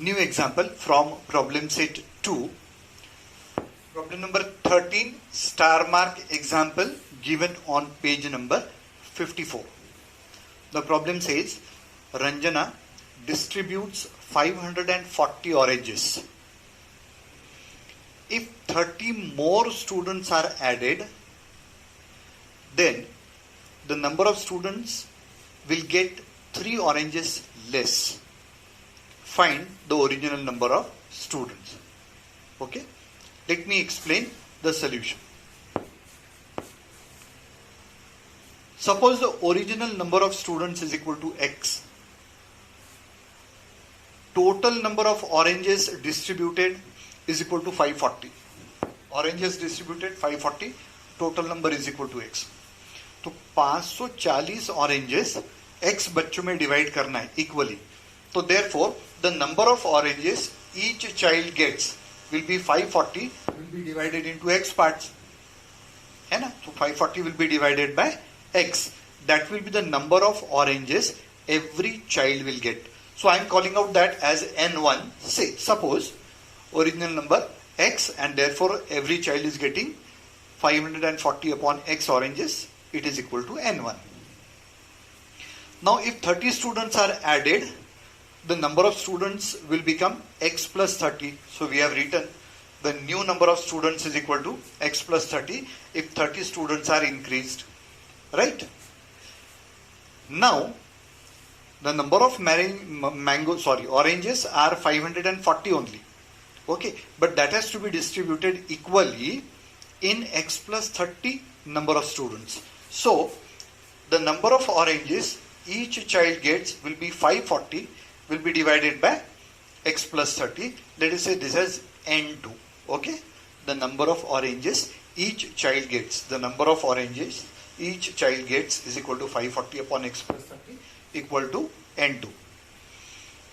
new example from problem set 2. Problem number 13, star mark example given on page number 54. The problem says Ranjana distributes 540 oranges. If 30 more students are added, then the number of students will get 3 oranges less. Find the original number of students. Okay, let me explain the solution. Suppose the original number of students is equal to x. Total number of oranges distributed is equal to 540. Oranges distributed 540, total number is equal to x. तो 540 oranges x बच्चों में divide करना है equally. So therefore the number of oranges each child gets will be 540, will be divided into x parts. है ना? So 540 will be divided by x. That will be the number of oranges every child will get. So I am calling out that as n1. Say suppose original number x and therefore every child is getting 540 upon x oranges. It is equal to n1. Now if 30 students are added, the number of students will become x plus 30. So we have written the new number of students is equal to x plus 30 if 30 students are increased. Right? Now the number of oranges are 540 only. Okay, but that has to be distributed equally in x plus 30 number of students. So the number of oranges each child gets will be 540, will be divided by x plus 30. Let us say this as n2. Okay, the number of oranges each child gets, the number of oranges each child gets is equal to 540 upon x plus 30 equal to n2.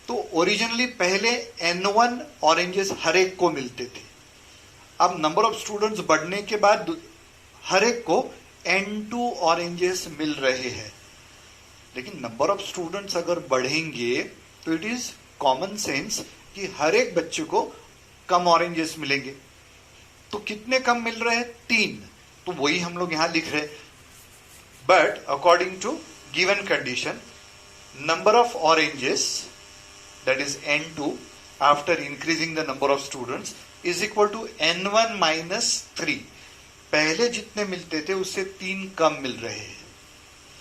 तो originally पहले n1 oranges हर एक को मिलते थे. अब number of students बढ़ने के बाद हर एक को n2 ऑरेंजेस मिल रहे हैं. लेकिन नंबर ऑफ स्टूडेंट्स अगर बढ़ेंगे तो इट इज कॉमन सेंस कि हर एक बच्चे को कम ऑरेंजेस मिलेंगे. तो कितने कम मिल रहे हैं? 3. तो वही हम लोग यहां लिख रहे हैं. But according to given condition, number of oranges, that is n2, after increasing the number of students is equal to n1 minus 3. पहले जितने मिलते थे उससे 3 कम मिल रहे हैं.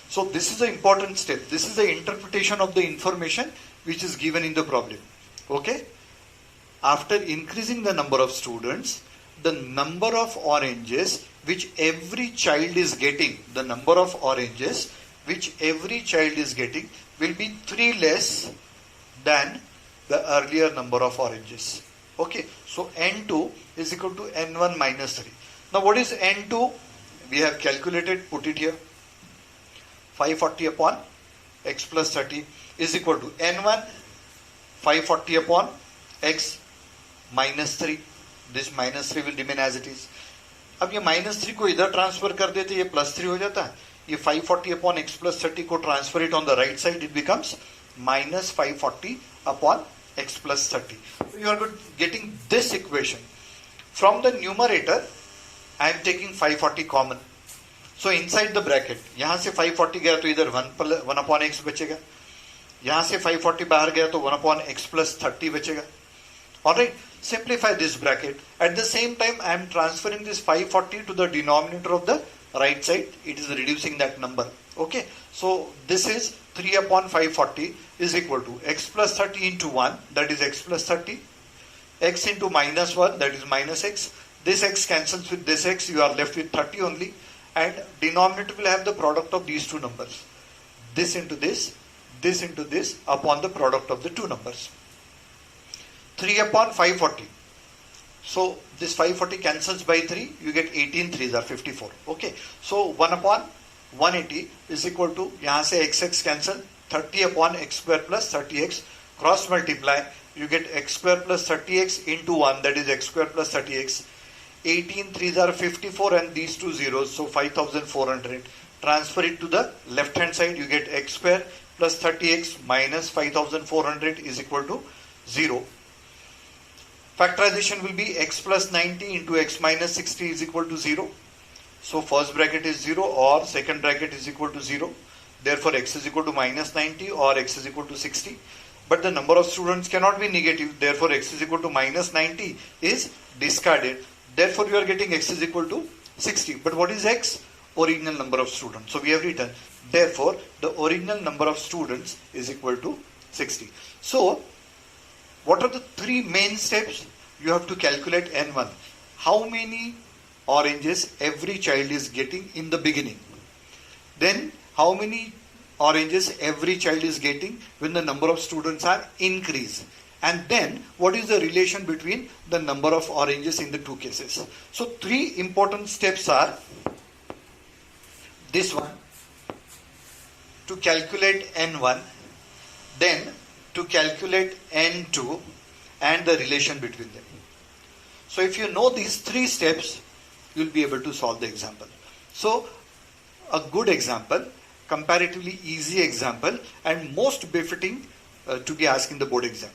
So this is the important step. This is the interpretation of the information which is given in the problem. Okay? After increasing the number of students, the number of oranges which every child is getting, the number of oranges which every child is getting will be 3 less than the earlier number of oranges. Okay, so n2 is equal to n1 minus 3. Now what is n2? We have calculated, put it here. 540 upon x plus 30 is equal to n1 540 upon x minus 3. This minus 3 will remain as it is. अब ये minus 3 को इधर transfer कर देते, ये plus 3 हो जाता है. ये 540 upon x plus 30 को transfer it on the right side, it becomes minus 540 upon x plus 30. So you are getting this equation. From the numerator, I am taking 540 common. So inside the bracket, यहाँ से 540 गया तो इधर 1 upon x बचेगा. यहाँ से 540 बाहर गया तो 1 upon x plus 30 बचेगा. Alright, simplify this bracket. At the same time, I am transferring this 540 to the denominator of the right side. It is reducing that number. Okay, so this is 3 upon 540 is equal to x plus 30 into 1, that is x plus 30, x into minus 1, that is minus x. This x cancels with this x, you are left with 30 only, and denominator will have the product of these two numbers. This into this into this upon the product of the two numbers. 3 upon 540. So this 540 cancels by 3, you get 18 3s are 54. Okay, so 1 upon 180 is equal to, यहाँ से x cancel, 30 upon x square plus 30x, cross multiply, you get x square plus 30x into 1, that is x square plus 30x. 18 3s are 54 and these two zeros, so 5400. Transfer it to the left hand side, you get x square plus 30x minus 5400 is equal to 0. Factorization will be x plus 90 into x minus 60 is equal to 0. So first bracket is 0 or second bracket is equal to 0. Therefore x is equal to minus 90 or x is equal to 60. But the number of students cannot be negative. Therefore x is equal to minus 90 is discarded. Therefore you are getting x is equal to 60. But what is x? Original number of students. So we have written, therefore the original number of students is equal to 60. So what are the three main steps? You have to calculate N1. How many oranges every child is getting in the beginning? Then how many oranges every child is getting when the number of students are increased? And then what is the relation between the number of oranges in the two cases? So three important steps are this one, to calculate N1, then to calculate N2 and the relation between them. So if you know these three steps, you will be able to solve the example. So a good example, comparatively easy example, and most befitting to be asked in the board exam.